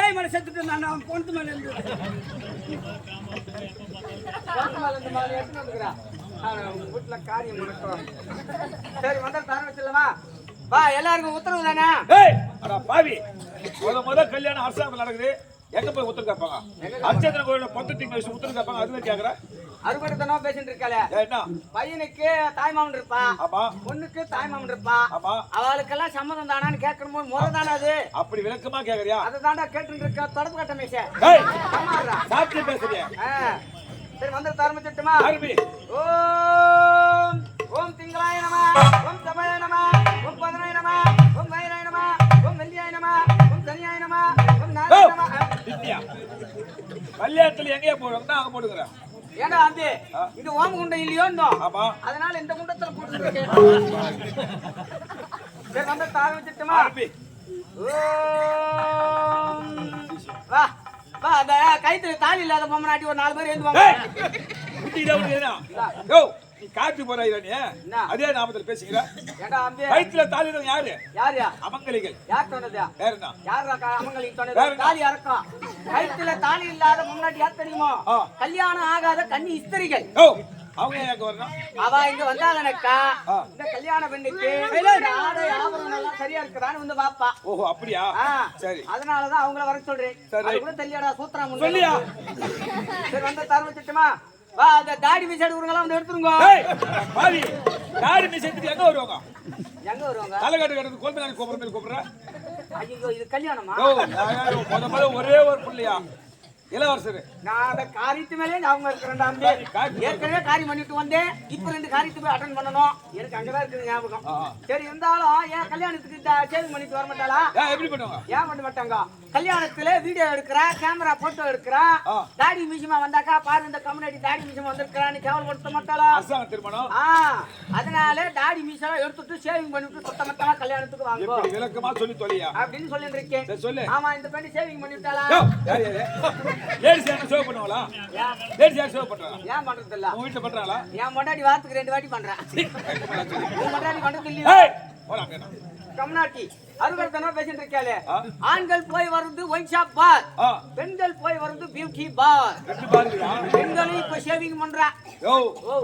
ஏய் மேல செத்துட்டு நான் பொண்ணு மேல இருந்து எடுத்துட்டு வந்துக்கிறேன் வீட்டுல காரியம் நடக்கும். சரி வந்தா தர வச்சிடலாமா? வா எல்லாருக்கும் உத்தரவு தானே? பாவி முத கல்யாணம் அரசாங்கம் நடக்குது, எங்க போய் உத்தரவு கேட்பாங்க? அர்ச்சனை கோயில பத்து உத்தரவு கேட்பாங்க. அதுவே கேக்குறேன் அறுபடத்தனோ பேசிட்டு இருக்காளே. என்ன பையனுக்கு தாய்மாமன் இருப்பா, ஆமா. பொண்ணுக்கு தாய்மாமன் இருப்பா, ஆமா. அவளுக்கெல்லாம் சம்மதம் தானான்னு கேட்கணும் போது முறை தானே அது. அப்படி விளக்கமா கேக்குறியா? அதை தாண்டா கேட்டு இருக்க. தொடப்பு கட்ட மேச சாப்பிட்டு பேசுறியா? சரி வந்து ஆரம்பிச்சுட்டுமா? ஓம் ஓம் திங்களாய நம, ஓம் சபையாய நம, ஓம் பதனாய நம, ஓம் வயிறாய நம, ஓம் வெள்ளியாய நம, ஓம் சனியாய நம, ஓம் நாராய நம. கல்யாணத்துல எங்கேயா போடுவாங்க? அங்க போட்டுக்கிறேன். ஏண்டா அம்பி இது ஓம் குண்டம் இல்லையோ? ஆமா. அதனால இந்த குண்டத்துல போட்டுருக்கேன். சரி வந்து ஆரம்பிச்சுட்டுமா? வா வா அந்த கைத்துல தாலி இல்லாத பொம்மனாட்டி ஒரு 4 பேர் எழுந்துவாங்க. காப்பி போறாய் அதே நாமத்தில் பேசுகிற. ஏண்டா அம்பி கைத்துல தாலி யாரு? யாரு? அமங்கலிகள். யார் சொன்னது? யாருன்னா? யாரா அமங்கலிகள் சொன்னது? தாலி அறக்கம். கைத்துல தாலி இல்லாத பொம்மனாட்டி யார் தெரியுமோ? கல்யாணம் ஆகாத கன்னி இஸ்திரிகள். அவங்க எங்க வரணும்? அவ இங்க வந்தாங்கனக்கா இந்த கல்யாண பெண்ணுக்கு ஆடை ஆபரணம் எல்லாம் சரியா இருக்குறான்னு வந்து பாப்பா. ஓஹோ அப்படியா? சரி. அதனால தான் அவங்கள வர சொல்றேன். அது கூட தெரியடா சூத்ரா முன்ன. சொல்லியா? சரி வந்து தர வச்சிட்டுமா? வா அந்த தாடி மீசை எடுக்குறவங்க எல்லாம் வந்து எடுத்துருங்க. ஏய் பாவி தாடி மீசை எடுத்து எங்க வருவாங்க? எங்க வருவாங்க? தலைகட்டு கட்டது கோல்மேல கூப்பிடுற. ஐயோ இது கல்யாணமா? முத ஒரே ஒரு புள்ளையா இளவரசர். நான் அந்த காரியத்து மேலே ஞாபகம் இருக்கிறேன்டா அம்பி. ஏற்கனவே காரியம் பண்ணிட்டு வந்தேன். இப்ப 2 காரியத்துக்கு போய் அட்டன் பண்ணணும். எனக்கு அங்கதான் இருக்குது ஞாபகம். சரி இருந்தாலும் ஏன் கல்யாணத்துக்கு சேவிங் பண்ணிட்டு வர மாட்டாளா? எப்படி பண்ணுவாங்க? ஏன் பண்ண மாட்டாங்க? கல்யாணத்துல வீடியோ எடுக்கிறா, கேமரா போட்டோ எடுக்கிறா, தாடி மீசமா வந்தாக்கா பாரு இந்த கம்யூனிட்டி தாடி மீசமா வந்திருக்கிறான்னு கேவலப்படுத்த மாட்டாளா? அரசாங்க திருமணம். அதனால தாடி மீசெல்லாம் எடுத்துட்டு சேவிங் பண்ணிட்டு சுத்தமத்தமா கல்யாணத்துக்கு வாங்க. எப்படி விளக்கமா சொல்லி தொலையா அப்படின்னு சொல்லிட்டு இருக்கேன். சொல்லு. ஆமா இந்த பெண்ணு சேவிங் பண்ணிட்டாளா? லேடிஸ் யாரும் சேவ் பண்ணுவாங்களா? லேடிஸ் யாரும் சேவ் பண்றாங்க? ஏன் பண்றது இல்ல? உங்க வீட்டுல பண்றாங்களா? என் முன்னாடி வாரத்துக்கு 2 வாட்டி பண்றேன். உன் முன்னாடி பண்றது இல்லையா? கம்னாட்டி அறுபத்தனோ பேசிட்டு இருக்காளே. ஆண்கள் போய் வருது ஒயின் ஷாப் பார், பெண்கள் போய் வருது பியூட்டி பார். பெண்களும் இப்ப ஷேவிங் பண்றா.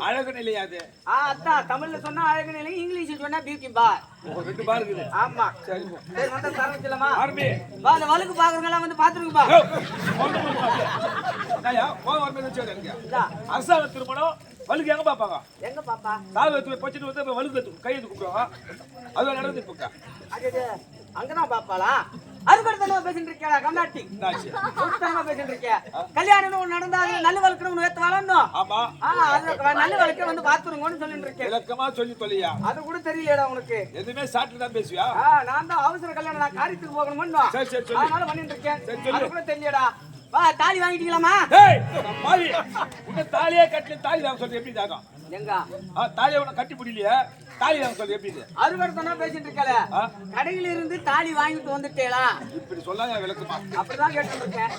அழகு நிலையா அது? அதான் தமிழ்ல சொன்னா அழகு நிலை, இங்கிலீஷ்ல சொன்னா பியூட்டி பார். 2 பார் இருக்குது. ஆமா சரி சரி வந்து ஆரம்பிச்சலாமா? ஆரம்பி. வா அந்த வழுக்கு பாக்குறவங்க எல்லாம் வந்து பாத்துருங்க பா. ஐயா போன் வரமே வெச்சுங்க. அரசாங்க திருமணம் வழுக்கு எங்க பாப்பாங்க? எங்க பாப்பா? காவத்து பச்சிட்டு வந்து வழுக்கு கை எடுத்து கூப்பிடுவாங்க. அது நடந்து போங்க. அது அங்கதான் பாப்பாளா? அறுபடத்தனமா பேசிட்டு இருக்கியா கம்னாட்டி? சுத்தமா பேசிட்டு இருக்கியா? கல்யாணம் நடந்தா நல்ல வழக்கணும் ஏத்து வளரணும். ஆமா. அது நல்ல வழக்க வந்து பாத்துருங்கன்னு சொல்லிட்டு இருக்கேன். விளக்கமா சொல்லி தொலையா? அது கூட தெரியலடா உனக்கு. எதுமே சாப்பிட்டு தான் பேசுவியா? நான் தான் அவசர கல்யாணம் நான் காரியத்துக்கு போகணும்னு. சரி சரி சொல்லு. அதனால பண்ணிட்டு இருக்கேன். அது கூட தெரியலடா. வா தாலி வாங்கிட்டீங்களாமா? டேய் பாவி உன்ன தாலியே கட்டி தாலி வாங்க சொல்லி எப்படி தாகம்? எங்க தாலியை உன கட்டி பிடிக்கலையே, தாலி வாங்க சொல்லி எப்படி? அறுபடத்தனமா பேசிட்டு இருக்கல. கடையில இருந்து தாலி வாங்கிட்டு வந்துட்டேளா? இப்படி சொல்லாத விளக்கமா. அப்படிதான் கேட்டு இருக்கேன்.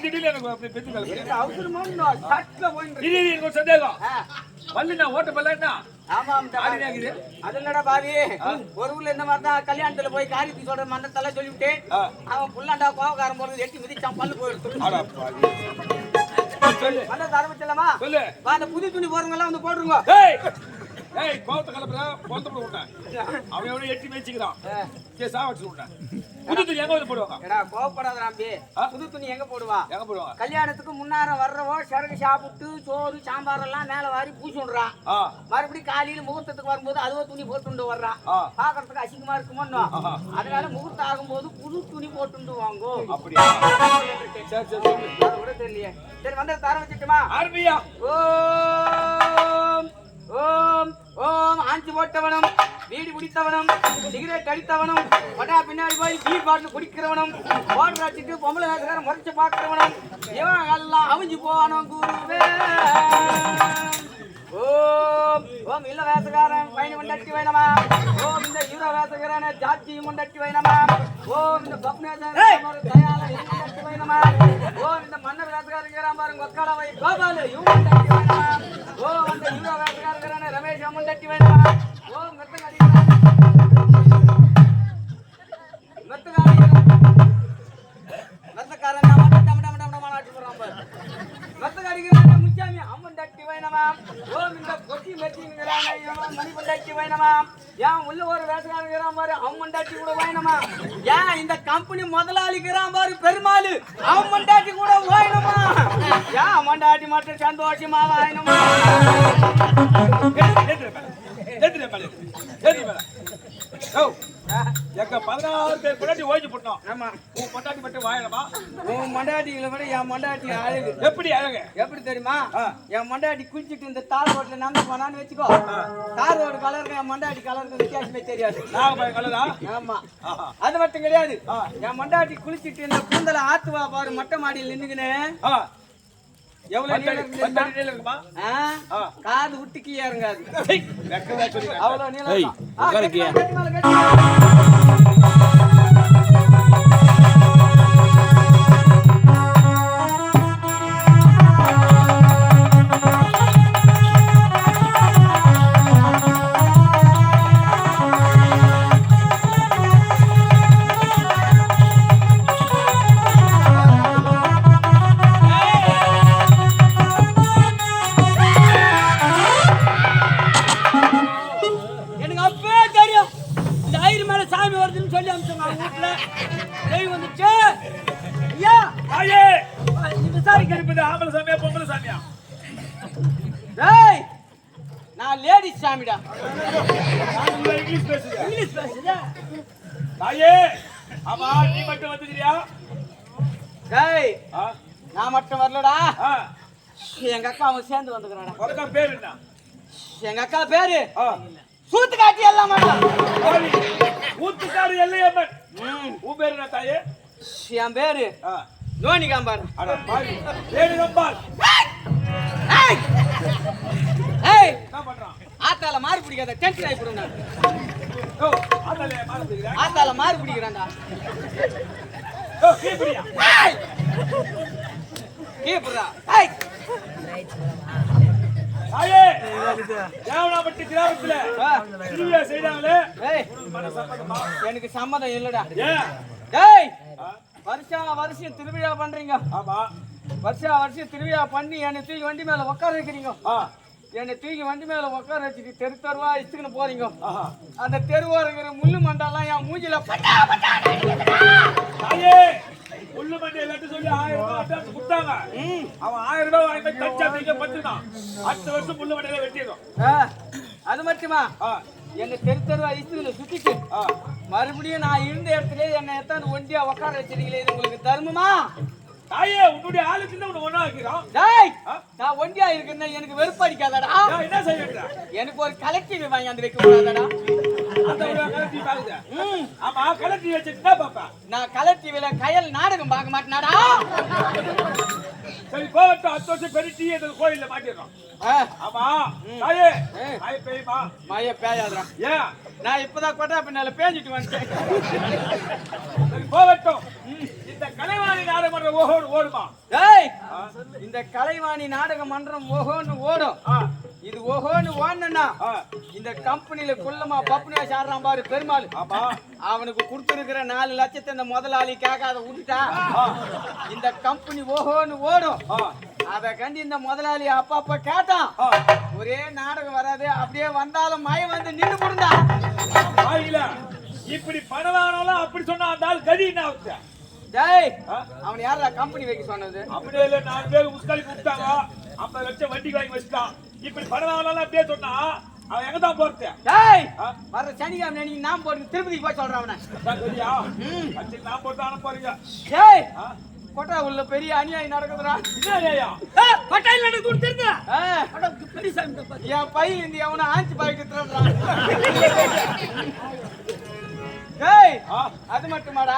திடீர் எனக்கு அப்படி பெத்து கலக்கு. அவசரமா சட்ல போயிட்டு திடீர் எனக்கு சந்தேகம். பல்லுனா ஓட்ட பல்லனா? ஆமா அதுலடா பாவி ஒரு ஊர்ல இந்த மாதிரி தான் கல்யாணத்துல போய் காரியத்துக்கு சொல்ற மந்தத்தெல்லாம் சொல்லிவிட்டு அவன் புல்லாண்டா கோவக்காரன் போறது எட்டி மிதிச்சான் பல்லு போயிடுச்சு. ஆரம்பிச்சலாமா? அந்த புது துணி போறவங்க எல்லாம் வந்து போடுங்க. ஏய் கோவத்தை கலப்புற போட்டு விட்டேன். அவன் எவ்வளவு எட்டி மேய்ச்சிக்கிறான். கேஸா வச்சு விட்டேன். புது துணி எங்க வந்து போடுவாங்க? ஏடா கோவப்படாத ராம்பி. புது துணி எங்க போடுவா? எங்க போடுவாங்க? கல்யாணத்துக்கு முன்னார வர்றவோ சரக்கு சாப்பிட்டு சோறு சாம்பார் எல்லாம் மேல வாரி பூசுறான். மறுபடியும் காலையில முகூர்த்தத்துக்கு வரும்போது அதுவோ துணி போட்டுண்டு வர்றான். பாக்குறதுக்கு அசிங்கமா இருக்குமோ? அதனால முகூர்த்தம் ஆகும்போது புது துணி போட்டுண்டு வாங்கோ. அப்படியா? சரி சரி அது கூட தெரியலையே. சரி வந்து தர வச்சுட்டுமா? ஆரம்பியா. ஓம் ஓம் ஓம் ஆஞ்சி போட்டவனும் வீடு குடித்தவனும் சிகரெட் அடித்தவனும் பட்டா பின்னாடி போய் பீர் பாட்டில் குடிக்கிறவனும் ஓடுறாச்சிட்டு பொம்பளை வேசக்காரன் முறைச்சு பார்க்கிறவனும் இவன் எல்லாம் அவிஞ்சு போவானும் குருவே. ஓம் ஓம் இல்ல வேசக்காரன் பையனை கொண்டாட்டி வைனமா. ஓம் இந்த ஹீரோ வேசக்காரன ஜாட்சியும் கொண்டாட்டி வைனமா. ஓம் இந்த பப்னேசன் தயாளன் கொண்டாட்டி வைனமா. ஓம் இந்த மன்னர் வேசக்காரன் பாருங்க ஒக்காட வை கோபாலு இவன் கொண்டாட்டி வைனமா. ஓம் அந்த ஹீரோ வேசக்காரன் ரமேஷ் கொண்டாட்டி வைனமா. ஓம் மெத்தகாரி மெத்தகாரி மணி பொண்டாட்டி வேணுமா? ஏன் உள்ள ஒரு வேலைக்காரன் இருக்கிறான் பாரு, அவன் பொண்டாட்டி கூட வேணுமா? ஏன் இந்த கம்பெனி முதலாளி இருக்கிறான் பாரு பெருமாள், அவன் பொண்டாட்டி கூட வேணுமா? ஏன் பொண்டாட்டி மட்டும் சந்தோஷமா வேணுமா? எங்க 16 பேர் பொண்டாட்டி ஓய்ச்சி போட்டோம். ஆமா, உன் பொண்டாட்டி மட்டும் வாயணுமா? உன் பொண்டாட்டிகளை விட என் பொண்டாட்டி அழகு. எப்படி அழகு? எப்படி தெரியுமா? என் பொண்டாட்டி குளிச்சுட்டு இந்த தார் ரோட்ல நடந்து போனான்னு வச்சுக்கோ, தார் ரோடு கலருக்கு என் பொண்டாட்டி கலருக்கு வித்தியாசமே தெரியாது. நாகபாய் கலரா? ஆமா, அது மட்டும் கிடையாது. என் பொண்டாட்டி குளிச்சுட்டு இந்த கூந்தல ஆத்துவா பாரு மொட்டை மாடியில் நின்னுக்குன்னு எவ்வளவு நீளம் இருக்குமா? காது விட்டுக்கு ஏறுங்காது, வெக்கவே அவ்வளவு நீளம். நான் லேடிஸ் சாமிடா. இங்கிலீஷ் பேசுறியா? இங்கிலீஷ் பேசுறியா? தாயே, ஆமா நீ மட்டும் வந்துக்கிறியா? டேய், நான் மட்டும் வரலடா, எங்க அக்கா அவன் சேர்ந்து வந்துக்கிறாடா. உனக்கு பேர் என்ன? எங்க அக்கா பேரு சூத்துக்காட்டி எல்லாம் மாட்டான். ஊத்துக்காடு எல்லையம்மன். உன் பேரு என்ன தாயே? என் பேரு நோனிகாம்பார். அட பாவி, ரேணுகாம்பாள். ஏய், என்ன பண்றான்? ஆத்தால மாறு பிடிக்காத, டென்ஷன் ஆகி போடுங்க. ஓ, ஆத்தால மாறு பிடிக்கிறா? ஆத்தால மாறு பிடிக்கிறான்டா. ஓ, கீப்பிடியா? ஏய், கீப்புடா. ஏய், தாயே, தேவனாம்பட்டி கிராமத்துல திருவிழா செய்தாங்களே, ஏய், மன சம்மதமா? எனக்கு சம்மதம் இல்லடா. ஏன்? டேய், வருஷம் திருவிழா பண்றீங்க. ஆமா, வருஷம் திருவிழா பண்ணி என்னை தூக்கி வண்டி மேல உட்கார வைக்கிறீங்க. என்னை தூக்கி வண்டி மேல உட்கார வச்சுட்டு தெரு தெருவா இஷ்டக்குன்னு போறீங்க. அந்த தெருவா இருக்கிற முள்ளு மண்டாலாம் என் மூஞ்சில தாயே, முள்ளு மண்டை எல்லாத்தையும் சொல்லி 1000 ரூபாய் அட்வான்ஸ் கொடுத்தாங்க. அவன் 1000 ரூபாய் வாங்கி போய் தச்சாத்திங்க பட்டுனான். அடுத்த வருஷம் முள்ளு மண்டையில வெட்டிடும். அது மட்டுமா, என்ன தெரு தெருவா இஷ்டத்துல சுத்திட்டு மறுபடியும் நான் இருந்த இடத்துல என்னை எத்தாந்து ஒண்டியா உட்கார வச்சிருக்கீங்களே, இது உங்களுக்கு தர்மமா? தாயே, உன்னுடைய ஆளுக்கு உன்னை ஒண்ணா வைக்கிறோம். டேய், நான் ஒண்டியா இருக்குன்னா எனக்கு வெறுப்பு அடிக்காதடா. என்ன செய்யறா? எனக்கு ஒரு கலெக்டிவ் வாங்கி அந்த வைக்க கூடாதடா. அந்த ஒரு கலெக்டிவ் பாக்குது. ஆமா, கலெக்டிவ் வச்சிட்டு பாப்பா. நான் கலெக்டிவ்ல கயல் நாடகம் பார்க்க மாட்டேனாடா. சரி, போகட்டும். 10 வருஷம் பெருட்டி அந்த கோயில்ல மாட்டிடுறோம். ஆமா தாயே, மழை பெய்யுமா? மழை பெய்யாதுடா. ஏன்? நான் இப்பதான் கொட்டா பின்னால பேஞ்சிட்டு வந்துட்டேன். சரி, போகட்டும். இந்த கலைவாணி நாடகம் ஓடுமா? டேய், இந்த கலைவாணி நாடக மன்றம் ஓஹோன்னு ஓடும். இது ஓஹோன்னு ஓடணும்னா இந்த கம்பெனில குள்ளமா பப்னியா சாடுறான் பாரு பெருமாள். ஆமா, அவனுக்கு கொடுத்துருக்கிற 4 லட்சத்தை இந்த முதலாளி கேட்காத விட்டுட்டா இந்த கம்பெனி ஓஹோன்னு ஓடும். அத கண்டி இந்த முதலாளி அப்பா கேட்டான், ஒரே நாடகம் வராது, அப்படியே வந்தாலும் மழை வந்து நின்று போடுண்டா. இப்படி பணவானாலும் அப்படி சொன்னா அந்த ஆள் கதி என்ன ஆகுது? டேய், அவன் யாரா கம்பெனி வைக்க சொன்னது? அப்படியே இல்ல, 4 பேர் முஸ்காலி கூப்பிட்டாங்க, 50 லட்சம் வட்டி வாங்கி வச்சுட்டான். இப்படி பணவானாலும் அப்படியே சொன்னா அவன் எங்க தான் போறது? டேய், வர சனிக்கிழமை நீ நாம் போட்டு திருப்பதிக்கு போய் சொல்றான் அவனை. சரியா? அச்சி நான் போட்டு அனுப்ப போறீங்க. டேய், கொட்டா உள்ள பெரிய அநியாயம் நடக்குதுடா. என்ன அநியாயம்? கொட்டாயில நடந்து கொடுத்துருங்க. பெரிய சாமி பாத்து என் பையில இருந்து அவனை ஆஞ்சி பாய்க்கு தரறான். டேய், அது மட்டுமாடா,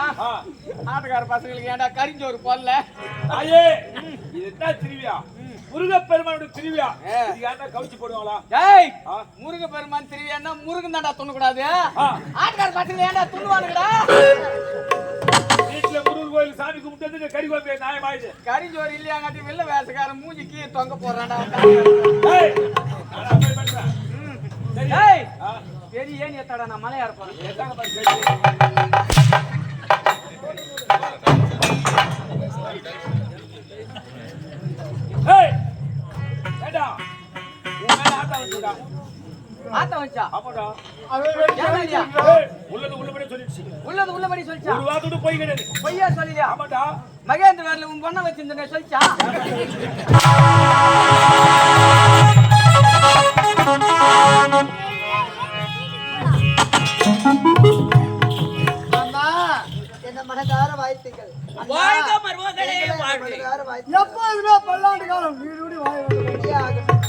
ஆட்டக்கார பசங்களுக்கு ஏன்டா கரிஞ்சோறு போடல? ஐயே, இது என்ன திருவிழா? முருகப்பெருமானுடைய திருவிழா. இது யாரா கவுச்சி போடுவாங்களா? டேய், முருகப்பெருமான் திருவிழான்னா முருகன் தான்டா துண்ண கூடாது. ஆட்டக்கார பசங்க ஏன்டா துண்ணுவானுங்கடா? வீட்டுல முருகன் கோயில் சாமி கும்பிட்டு கறி குழம்பு நியாயமாயிது. கரிஞ்சோறு இல்லையாங்காட்டி வெள்ள வேசக்காரன் மூஞ்சிக்கு தொங்க போடுறான்டா. டேய், நான் அப்படி பண்றேன். டேய், பெரிய ஏன் ஏத்தாடா, நான் மலையாற போறேன். ஏத்தாங்க பாரு. ஏய், ஏடா, உன் மேல ஆட்டா வந்துடா. ஆட்டா வந்துச்சா? ஆமாடா. ஏன் இல்லையா? உள்ளது உள்ளபடி சொல்லிடுச்சு. உள்ளது உள்ளபடி சொல்லிச்சா? ஒரு வார்த்தை கூட பொய் கிடையாது. பொய்யா சொல்லியா? ஆமாடா. மகேந்திர வேர்ல உன் பொண்ணை வச்சிருந்தேன் சொல்லிச்சா? அம்மா என்ன மனதார வாழ்த்துக்கள். வாழ்க மருமகளே வாழ்க. மனதார வாழ்த்துக்கள். எப்போதுமே பல்லாண்டு காலம் வீடு வாய் அப்படியே ஆகட்டும்.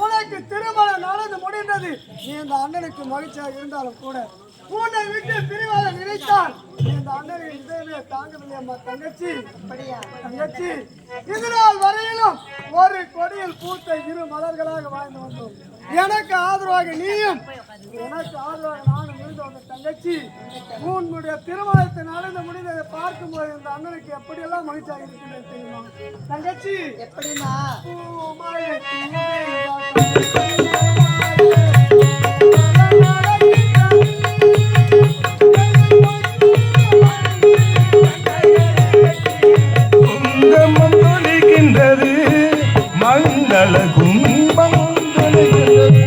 உனக்கு திருமணம் நடந்து முடிந்தது. நீ இந்த அண்ணனுக்கு மகிழ்ச்சியாக இருந்தாலும் கூட உன்னை விட்டு பிரிவாக நினைத்தால் நீ இந்த அண்ணனுக்கு இதயமே தாங்கவில்லை அம்மா தங்கச்சி. அப்படியா? தங்கச்சி, இதனால் வரையிலும் ஒரு கொடியில் பூத்த இரு மலர்களாக வாழ்ந்து வந்தோம். எனக்கு ஆதரவாக நீயும் எனக்கு ஆதரவாக நானும் இருந்து வந்த தங்கச்சி, உன்னுடைய திருமணத்தை நடந்து முடிந்ததை பார்க்கும்போது இந்த அண்ணனுக்கு எப்படியெல்லாம் மகிழ்ச்சியாக இருக்கிறது தெரியுமா தங்கச்சி? எப்படிமா? பூமாலை குங்குமம் தொலைகின்றது, மங்கள கும்பம் தொலைகின்றது.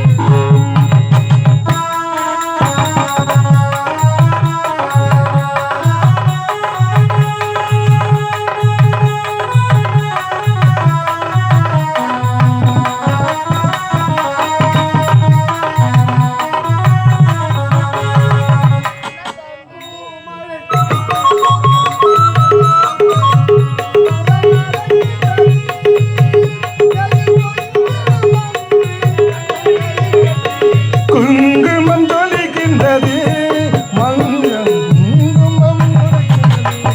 குங்குமம் தொலைகின்றது, மங்களம் குங்குமம் தொலைகின்றது.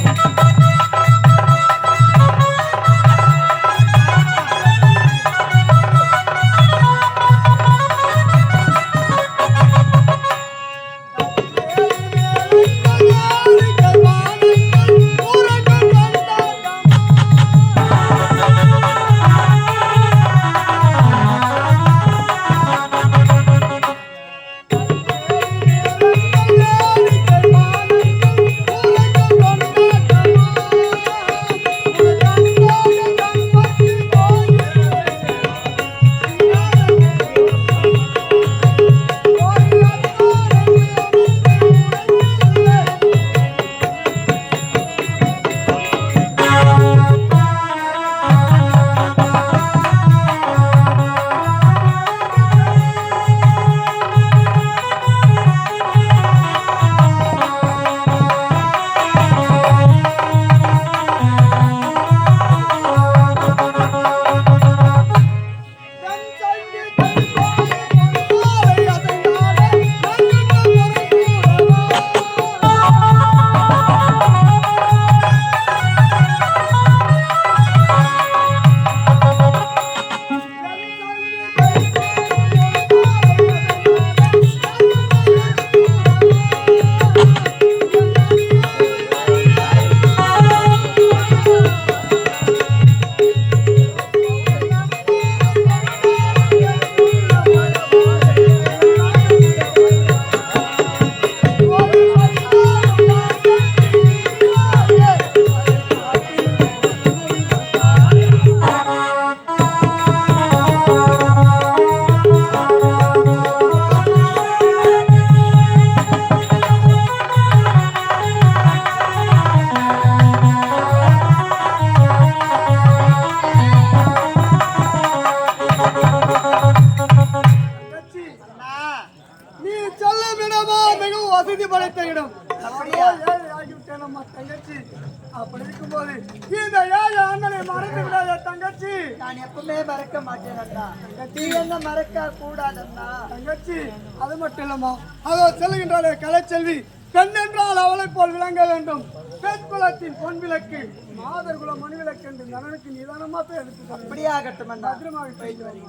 நீ சொல்லும் இடமா மிகவும் வசதி படைத்த இடம். அப்படியா? ஏழை ஆகிவிட்டேன் அம்மா தங்கச்சி. அப்படி இருக்கும்போது இந்த ஏழை அண்ணனை மறந்து விடாத தங்கச்சி. நான் எப்பவுமே மறக்க மாட்டேன் அண்ணா. நீ என்ன மறக்க கூடாதண்ணா. தங்கச்சி, அது மட்டும் இல்லம்மா, அதோ செல்கின்றாலே கலைச்செல்வி, பெண் என்றால் அவளை போல் விளங்க வேண்டும். பெண் குலத்தின் பொன் விளக்கு, மாதர் குல மணி விளக்கு என்று நலனுக்கு நிதானமா போய் எடுத்து அப்படியாகட்டும் அண்ணா. பத்திரமாக போயிட்டு வரீங்க.